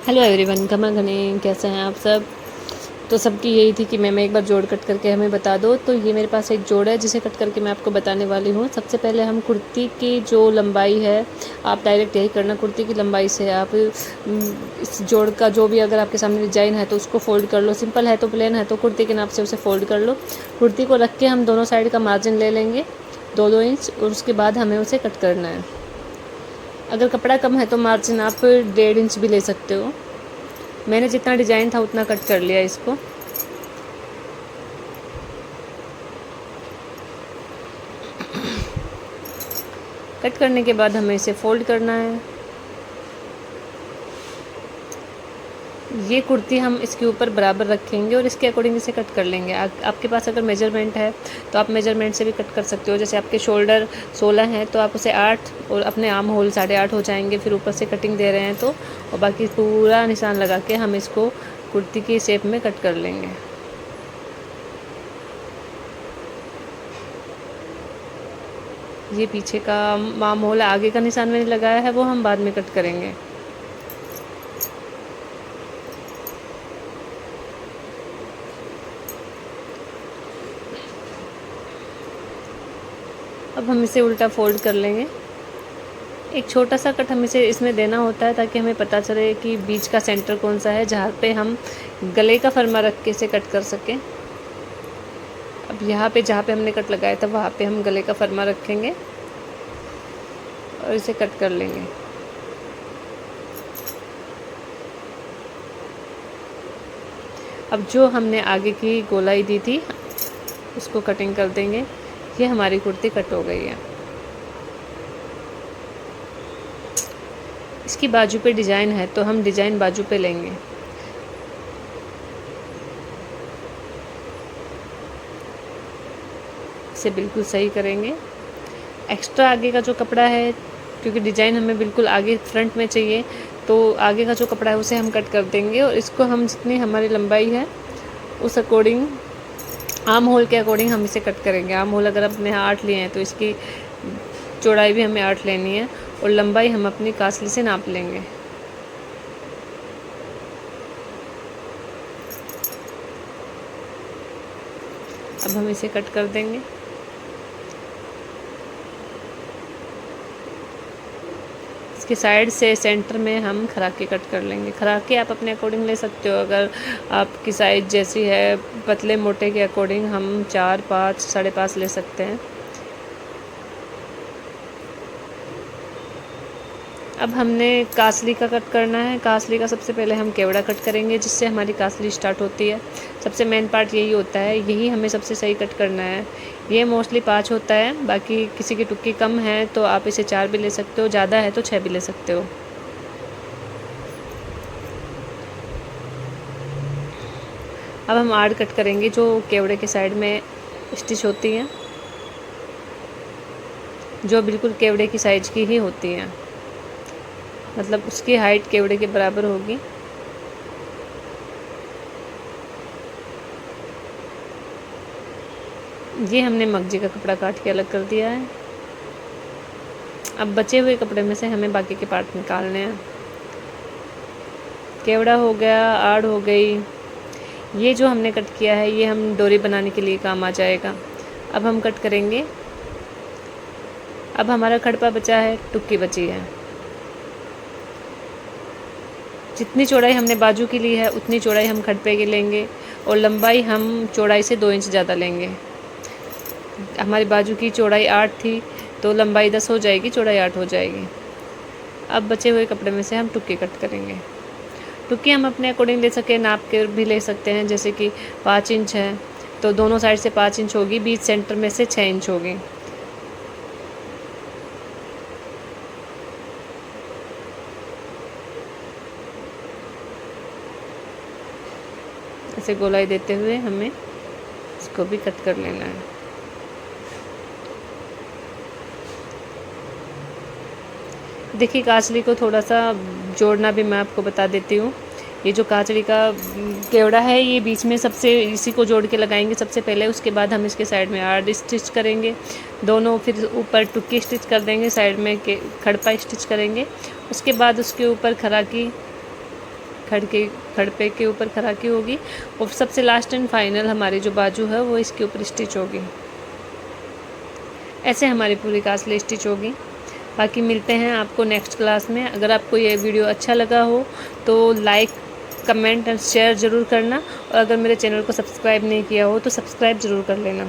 Hello everyone, घमा घने कैसे हैं आप सब। तो सबकी यही थी कि मैं एक बार जोड़ कट करके हमें बता दो। तो ये मेरे पास एक जोड़ है जिसे कट करके मैं आपको बताने वाली हूँ। सबसे पहले हम कुर्ती की जो लंबाई है, आप डायरेक्ट यही करना, कुर्ती की लंबाई से आप इस जोड़ का जो भी अगर आपके सामने डिजाइन है तो उसको फोल्ड कर लो। सिंपल है तो प्लेन है तो कुर्ती के नाप से उसे फोल्ड कर लो। कुर्ती को रख के हम दोनों साइड का मार्जिन ले लेंगे 2-2 इंच, और उसके बाद हमें उसे कट करना है। अगर कपड़ा कम है तो मार्जिन आप 1.5 इंच भी ले सकते हो। मैंने जितना डिज़ाइन था उतना कट कर लिया इसको। कट करने के बाद हमें इसे फोल्ड करना है। ये कुर्ती हम इसके ऊपर बराबर रखेंगे और इसके अकॉर्डिंग इसे कट कर लेंगे। आपके पास अगर मेजरमेंट है तो आप मेजरमेंट से भी कट कर सकते हो। जैसे आपके शोल्डर 16 है तो आप उसे 8 और अपने आर्म होल 8.5 हो जाएंगे। फिर ऊपर से कटिंग दे रहे हैं तो, और बाकी पूरा निशान लगा के हम इसको कुर्ती की शेप में कट कर लेंगे। ये पीछे का आर्म होल, आगे का निशान मैंने लगाया है वो हम बाद में कट करेंगे। अब हम इसे उल्टा फोल्ड कर लेंगे। एक छोटा सा कट हम इसे इसमें देना होता है ताकि हमें पता चले कि बीच का सेंटर कौन सा है, जहाँ पे हम गले का फरमा रख के इसे कट कर सकें। अब यहाँ पे जहाँ पे हमने कट लगाया था वहाँ पे हम गले का फरमा रखेंगे और इसे कट कर लेंगे। अब जो हमने आगे की गोलाई दी थी उसको कटिंग कर देंगे। ये हमारी कुर्ती कट हो गई है। इसकी बाजू पे डिज़ाइन है तो हम डिज़ाइन बाजू पे लेंगे। इसे बिल्कुल सही करेंगे। एक्स्ट्रा आगे का जो कपड़ा है, क्योंकि डिज़ाइन हमें बिल्कुल आगे फ्रंट में चाहिए, तो आगे का जो कपड़ा है उसे हम कट कर देंगे और इसको हम जितनी हमारी लंबाई है उस अकॉर्डिंग, आर्म होल के अकॉर्डिंग हम इसे कट करेंगे। आर्म होल अगर अपने 8 लिए हैं तो इसकी चौड़ाई भी हमें 8 लेनी है और लंबाई हम अपनी कासली से नाप लेंगे। अब हम इसे कट कर देंगे। इसके साइड से सेंटर में हम खराके कट कर लेंगे। खराके आप अपने अकॉर्डिंग ले सकते हो। अगर आपकी साइज जैसी है, पतले मोटे के अकॉर्डिंग हम 4, 5, 5.5 ले सकते हैं। अब हमने कासली का कट करना है। कासली का सबसे पहले हम केवड़ा कट करेंगे, जिससे हमारी कासली स्टार्ट होती है। सबसे मेन पार्ट यही होता है, यही हमें सबसे सही कट करना है। ये मोस्टली 5 होता है, बाकी किसी की टुक्की कम है तो आप इसे 4 भी ले सकते हो, ज़्यादा है तो 6 भी ले सकते हो। अब हम आड़ कट करेंगे जो केवड़े के साइड में स्टिच होती हैं, जो बिल्कुल केवड़े की साइज़ की ही होती हैं, मतलब उसकी हाइट केवड़े के बराबर होगी। ये हमने मगजी का कपड़ा काट के अलग कर दिया है। अब बचे हुए कपड़े में से हमें बाकी के पार्ट निकालने हैं। केवड़ा हो गया, आड़ हो गई। ये जो हमने कट किया है ये हम डोरी बनाने के लिए काम आ जाएगा। अब हम कट करेंगे। अब हमारा खड़पा बचा है, टुक्की बची है। जितनी चौड़ाई हमने बाजू की ली है उतनी चौड़ाई हम खड़पे की लेंगे और लंबाई हम चौड़ाई से 2 इंच ज़्यादा लेंगे। हमारी बाजू की चौड़ाई 8 थी तो लंबाई 10 हो जाएगी, चौड़ाई 8 हो जाएगी। अब बचे हुए कपड़े में से हम टुक्की कट करेंगे। टुक्की हम अपने अकॉर्डिंग ले सके, नाप के भी ले सकते हैं। जैसे कि 5 इंच है तो दोनों साइड से 5 इंच होगी, बीच सेंटर में से 6 इंच होगी। ऐसे गोलाई देते हुए हमें इसको भी कट कर लेना है। देखिए, काचली को थोड़ा सा जोड़ना भी मैं आपको बता देती हूँ। ये जो काचली का केवड़ा है ये बीच में सबसे इसी को जोड़ के लगाएंगे सबसे पहले। उसके बाद हम इसके साइड में आड़ स्टिच करेंगे दोनों, फिर ऊपर टुक्की स्टिच कर देंगे, साइड में के खड़पा स्टिच करेंगे। उसके बाद उसके ऊपर खराकी खड़पे के ऊपर खड़ा की होगी और सबसे लास्ट एंड फाइनल हमारी जो बाजू है वो इसके ऊपर स्टिच होगी। ऐसे हमारी पूरी कासली स्टिच होगी। बाकी मिलते हैं आपको नेक्स्ट क्लास में। अगर आपको ये वीडियो अच्छा लगा हो तो लाइक, कमेंट एंड शेयर ज़रूर करना, और अगर मेरे चैनल को सब्सक्राइब नहीं किया हो तो सब्सक्राइब ज़रूर कर लेना।